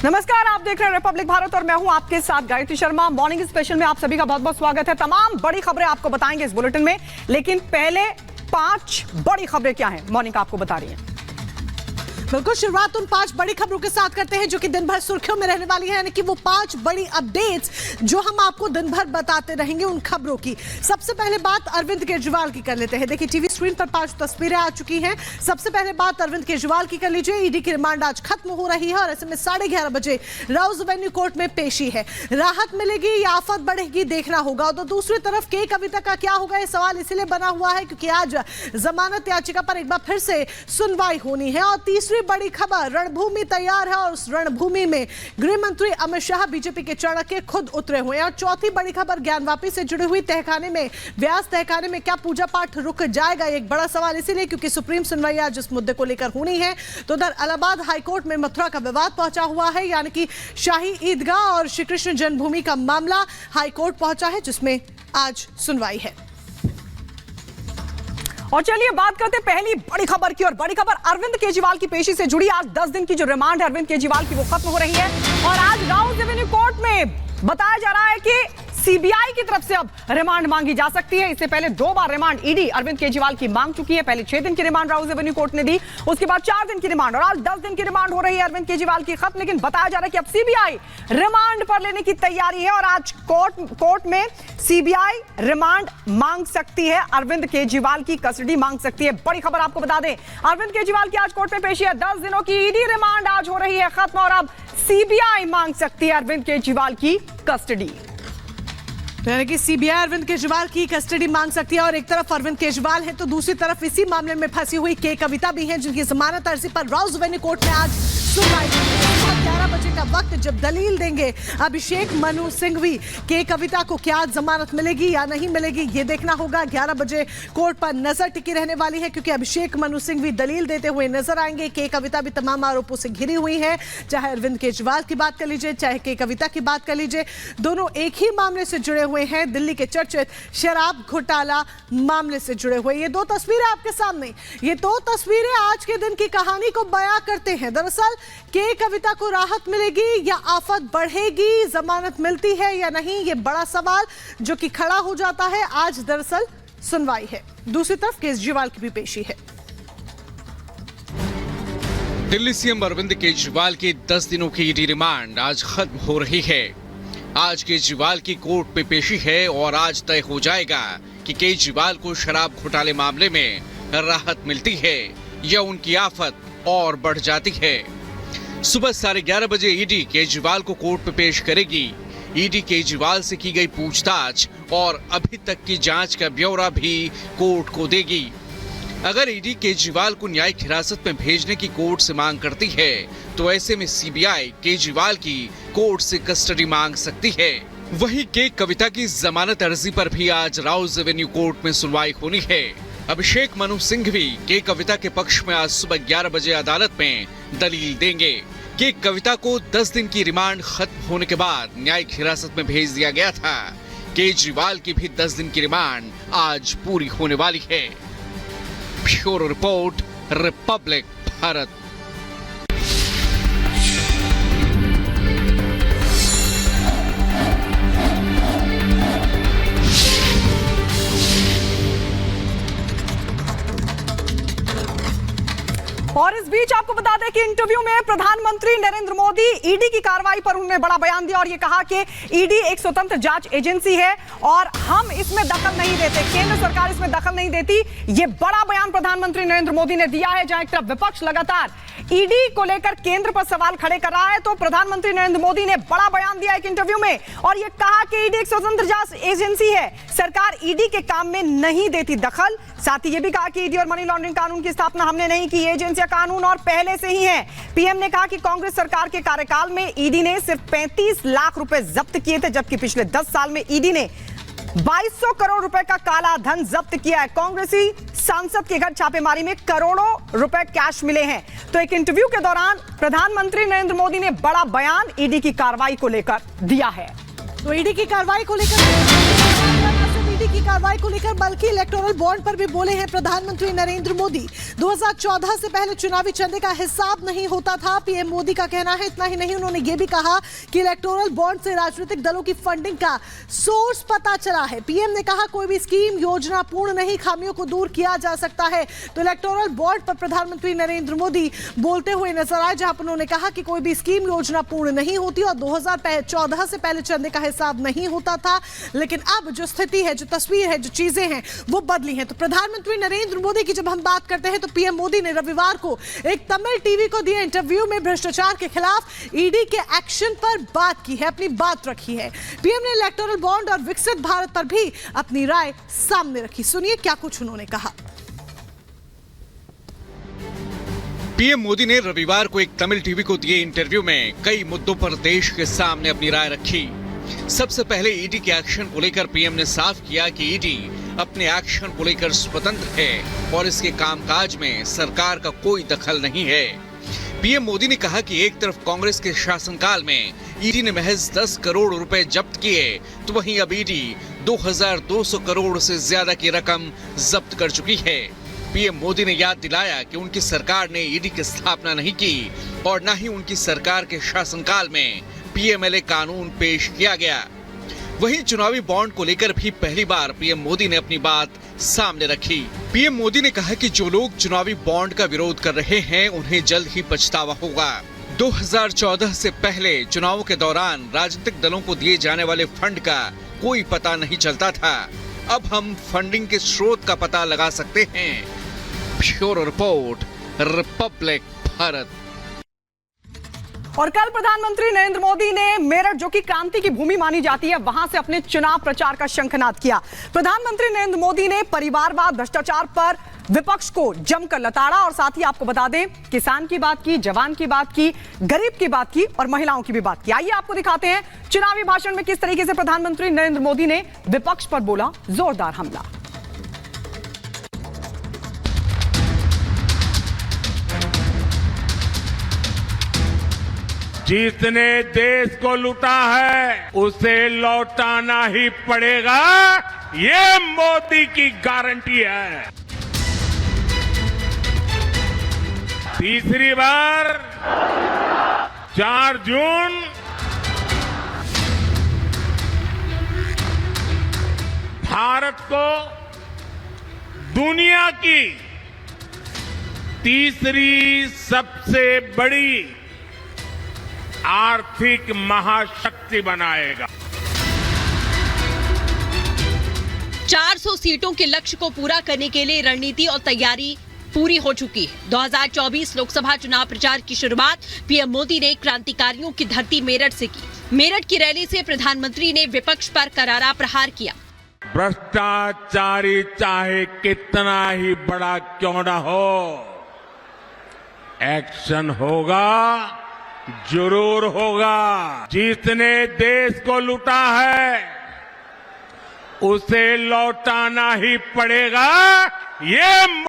नमस्कार, आप देख रहे हैं रिपब्लिक भारत और मैं हूं आपके साथ गायत्री शर्मा। मॉर्निंग स्पेशल में आप सभी का बहुत बहुत स्वागत है। तमाम बड़ी खबरें आपको बताएंगे इस बुलेटिन में, लेकिन पहले 5 बड़ी खबरें क्या हैं मॉर्निंग आपको बता रही है। बिल्कुल, शुरुआत उन 5 बड़ी खबरों के साथ करते हैं जो कि दिन भर सुर्खियों में रहने वाली है, यानी कि वो 5 बड़ी अपडेट्स जो हम आपको दिन भर बताते रहेंगे उन खबरों की। सबसे पहले बात अरविंद केजरीवाल की कर लेते हैं। देखिए, टीवी स्क्रीन पर 5 तस्वीरें आ चुकी हैं। सबसे पहले बात अरविंद केजरीवाल की कर लीजिए। ईडी की रिमांड आज खत्म हो रही है और ऐसे में 11:30 बजे राउज एवेन्यू कोर्ट में पेशी है। राहत मिलेगी या आफत बढ़ेगी, देखना होगा। तो दूसरी तरफ के कविता का क्या होगा, ये सवाल इसलिए बना हुआ है क्योंकि आज जमानत याचिका पर एक बार फिर से सुनवाई होनी है। और तीसरी बड़ी खबर, रणभूमि तैयार है और उस रणभूमि में गृह मंत्री अमित शाह बीजेपी के चढ़ के खुद उतरे हुए हैं। और चौथी बड़ी खबर, ज्ञानवापी से जुड़ी हुई तहखाने में, व्यास तहखाने में क्या पूजा पाठ रुक जाएगा, एक बड़ा सवाल इसीलिए क्योंकि सुप्रीम सुनवाई आज इस मुद्दे को लेकर होनी है। तो उधर इलाहाबाद हाईकोर्ट में मथुरा का विवाद पहुंचा हुआ है, यानी कि शाही ईदगाह और श्री कृष्ण जन्मभूमि का मामला हाईकोर्ट पहुंचा है, जिसमें आज सुनवाई है। और चलिए बात करते हैं पहली बड़ी खबर की। और बड़ी खबर अरविंद केजरीवाल की पेशी से जुड़ी। आज 10 दिन की जो रिमांड है अरविंद केजरीवाल की, वो खत्म हो रही है और आज राउज एवेन्यू कोर्ट में बताया जा रहा है कि सीबीआई की तरफ से अब रिमांड मांगी जा सकती है। इससे पहले 2 बार रिमांड ईडी अरविंद केजरीवाल की मांग चुकी है। पहले 6 दिन की रिमांड राउज एवेन्यू कोर्ट ने दी, उसके बाद 4 दिन की रिमांड और आज 10 दिन की रिमांड हो रही है अरविंद केजरीवाल की खत्म। लेकिन बताया जा रहा है कि अब सीबीआई रिमांड पर लेने की तैयारी है और आज कोर्ट में सीबीआई रिमांड मांग सकती है, अरविंद केजरीवाल की कस्टडी मांग सकती है। बड़ी खबर आपको बता दें, अरविंद केजरीवाल की आज कोर्ट में पेशी है। 10 दिनों की ईडी रिमांड आज हो रही है खत्म और अब सीबीआई मांग सकती है अरविंद केजरीवाल की कस्टडी। यानी कि सीबीआई अरविंद केजरीवाल की कस्टडी मांग सकती है। और एक तरफ अरविंद केजरीवाल है तो दूसरी तरफ इसी मामले में फंसी हुई के कविता भी है, जिनकी जमानत अर्जी पर राउज एवेन्यू कोर्ट में आज सुनवाई होगी। 11 बजे का वक्त जब दलील देंगे अभिषेक मनु सिंघवी, के कविता को क्या जमानत मिलेगी या नहीं मिलेगी, ये देखना होगा। 11 बजे कोर्ट पर नजर टिकी रहने वाली है क्योंकि अभिषेक मनु सिंघवी दलील देते हुए नजर आएंगे। के कविता भी तमाम आरोपों से घिरी हुई है, चाहे अरविंद केजरीवाल की बात कर लीजिए, चाहे के कविता की बात कर लीजिए, दोनों एक ही मामले से जुड़े हुए हैं, दिल्ली के चर्चित शराब घोटाला मामले से जुड़े हुए। ये 2 तस्वीरें आपके सामने, ये 2 तस्वीरें आज के दिन की कहानी को बयां करते हैं। दरअसल के कविता को राहत मिलेगी या आफत बढ़ेगी, जमानत मिलती है या नहीं, ये बड़ा सवाल जो कि खड़ा हो जाता है। आज दरअसल सुनवाई है, दूसरी तरफ केजरीवाल की भी पेशी है। दिल्ली सीएम अरविंद केजरीवाल की 10 दिनों की ईडी रिमांड आज खत्म हो रही है। आज केजरीवाल की कोर्ट में पेशी है और आज तय हो जाएगा कि केजरीवाल को शराब घोटाले मामले में राहत मिलती है या उनकी आफत और बढ़ जाती है। सुबह 11:30 बजे ईडी केजरीवाल को कोर्ट में पेश करेगी। ईडी केजरीवाल से की गई पूछताछ और अभी तक की जांच का ब्यौरा भी कोर्ट को देगी। अगर ईडी केजरीवाल को न्यायिक हिरासत में भेजने की कोर्ट से मांग करती है तो ऐसे में सीबीआई केजरीवाल की कोर्ट से कस्टडी मांग सकती है। वहीं के कविता की जमानत अर्जी पर भी आज राउज एवेन्यू कोर्ट में सुनवाई होनी है। अभिषेक मनु सिंघवी के कविता के पक्ष में आज सुबह 11 बजे अदालत में दलील देंगे। के कविता को 10 दिन की रिमांड खत्म होने के बाद न्यायिक हिरासत में भेज दिया गया था। केजरीवाल की भी 10 दिन की रिमांड आज पूरी होने वाली है। Bureau report, Republic Bharat. और इस बीच आपको बता दें कि इंटरव्यू में प्रधानमंत्री नरेंद्र मोदी ईडी की कार्रवाई पर उन्होंने बड़ा बयान दिया और ये कहा कि ईडी एक स्वतंत्र जांच एजेंसी है और हम इसमें दखल नहीं देते, केंद्र सरकार इसमें दखल नहीं देती। ये बड़ा बयान प्रधानमंत्री नरेंद्र मोदी ने दिया है। जहां एक तरफ विपक्ष लगातार ईडी को लेकर केंद्र पर सवाल खड़े कर रहा है, तो प्रधानमंत्री नरेंद्र मोदी ने बड़ा बयान दिया एक इंटरव्यू में और ये कहा कि ईडी एक स्वतंत्र जांच एजेंसी है, सरकार ईडी के काम में नहीं देती दखल। साथ ही ये भी कहा कि ईडी और मनी लॉन्ड्रिंग कानून की स्थापना हमने नहीं की, एजेंसियां कानून और पहले से ही है। पीएम ने कहा कि कांग्रेस सरकार के कार्यकाल में ईडी ने सिर्फ 35 लाख रुपए जब्त किए थे, जबकि पिछले 10 साल में ईडी ने 2200 करोड़ रुपए का काला धन जब्त किया है। कांग्रेसी सांसद के घर छापेमारी में करोड़ों रुपए कैश मिले हैं। तो एक इंटरव्यू के दौरान प्रधानमंत्री नरेंद्र मोदी ने बड़ा बयान ईडी की कार्रवाई को लेकर दिया है। तो ईडी की कार्रवाई को लेकर ईडी की कार्रवाई को लेकर बल्कि इलेक्टोरल बॉन्ड पर भी बोले हैं प्रधानमंत्री नरेंद्र मोदी। 2014 से पहले चुनावी चंदे का हिसाब नहीं होता था, पीएम मोदी का कहना है। इतना ही नहीं, उन्होंने ये भी कहा कि इलेक्टोरल बॉन्ड से राजनीतिक दलों की फंडिंग का सोर्स पता चला है। पीएम ने कहा कोई भी स्कीम योजना पूर्ण नहीं, खामियों को दूर किया जा सकता है। तो इलेक्टोरल बॉन्ड पर प्रधानमंत्री नरेंद्र मोदी बोलते हुए नजर आए, जहां पर उन्होंने कहा कि कोई भी स्कीम योजना पूर्ण नहीं होती और 2014 से पहले चंदे का हिसाब नहीं होता था। लेकिन अब जो स्थिति है, जो तस्वीर है, जो चीजें हैं, वो बदली हैं। तो प्रधानमंत्री नरेंद्र मोदी की जब हम बात करते हैं तो पीएम मोदी ने रविवार को एक तमिल टीवी को दिए इंटरव्यू में भ्रष्टाचार के खिलाफ ईडी के एक्शन पर बात की है, अपनी बात रखी है। पीएम ने इलेक्टोरल बॉन्ड और विकसित भारत पर भी अपनी राय सामने रखी। सुनिए क्या कुछ उन्होंने कहा। पीएम मोदी ने रविवार को एक तमिल टीवी को दिए इंटरव्यू में कई मुद्दों पर देश के सामने अपनी राय रखी। सबसे पहले ईडी के एक्शन को लेकर पीएम ने साफ किया कि ईडी अपने एक्शन को लेकर स्वतंत्र है और इसके कामकाज में सरकार का कोई दखल नहीं है। पीएम मोदी ने कहा कि एक तरफ कांग्रेस के शासनकाल में ईडी ने महज 10 करोड़ रुपए जब्त किए, तो वहीं अब ईडी 2200 करोड़ से ज्यादा की रकम जब्त कर चुकी है। पीएम मोदी ने याद दिलाया कि उनकी सरकार ने ईडी की स्थापना नहीं की और न ही उनकी सरकार के शासनकाल में पीएमएलए कानून पेश किया गया। वहीं चुनावी बॉन्ड को लेकर भी पहली बार पीएम मोदी ने अपनी बात सामने रखी। पीएम मोदी ने कहा कि जो लोग चुनावी बॉन्ड का विरोध कर रहे हैं उन्हें जल्द ही पछतावा होगा। 2014 से पहले चुनावों के दौरान राजनीतिक दलों को दिए जाने वाले फंड का कोई पता नहीं चलता था। अब हम फंडिंग के स्रोत का पता लगा सकते हैं। Bureau report, Republic Bharat. और कल प्रधानमंत्री नरेंद्र मोदी ने मेरठ, जो कि क्रांति की भूमि मानी जाती है, वहां से अपने चुनाव प्रचार का शंखनाद किया। प्रधानमंत्री नरेंद्र मोदी ने परिवारवाद, भ्रष्टाचार पर विपक्ष को जमकर लताड़ा और साथ ही आपको बता दें, किसान की बात की, जवान की बात की, गरीब की बात की और महिलाओं की भी बात की। आइए आपको दिखाते हैं चुनावी भाषण में किस तरीके से प्रधानमंत्री नरेंद्र मोदी ने विपक्ष पर बोला जोरदार हमला। जिसने देश को लूटा है उसे लौटाना ही पड़ेगा, ये मोदी की गारंटी है। तीसरी बार 4 जून भारत को दुनिया की तीसरी सबसे बड़ी आर्थिक महाशक्ति बनाएगा। 400 सीटों के लक्ष्य को पूरा करने के लिए रणनीति और तैयारी पूरी हो चुकी है। 2024 लोकसभा चुनाव प्रचार की शुरुआत पीएम मोदी ने क्रांतिकारियों की धरती मेरठ से की। मेरठ की रैली से प्रधानमंत्री ने विपक्ष पर करारा प्रहार किया। भ्रष्टाचारी चाहे कितना ही बड़ा क्यों न हो, एक्शन होगा, जरूर होगा। जिसने देश को लूटा है उसे लौटाना ही पड़ेगा, ये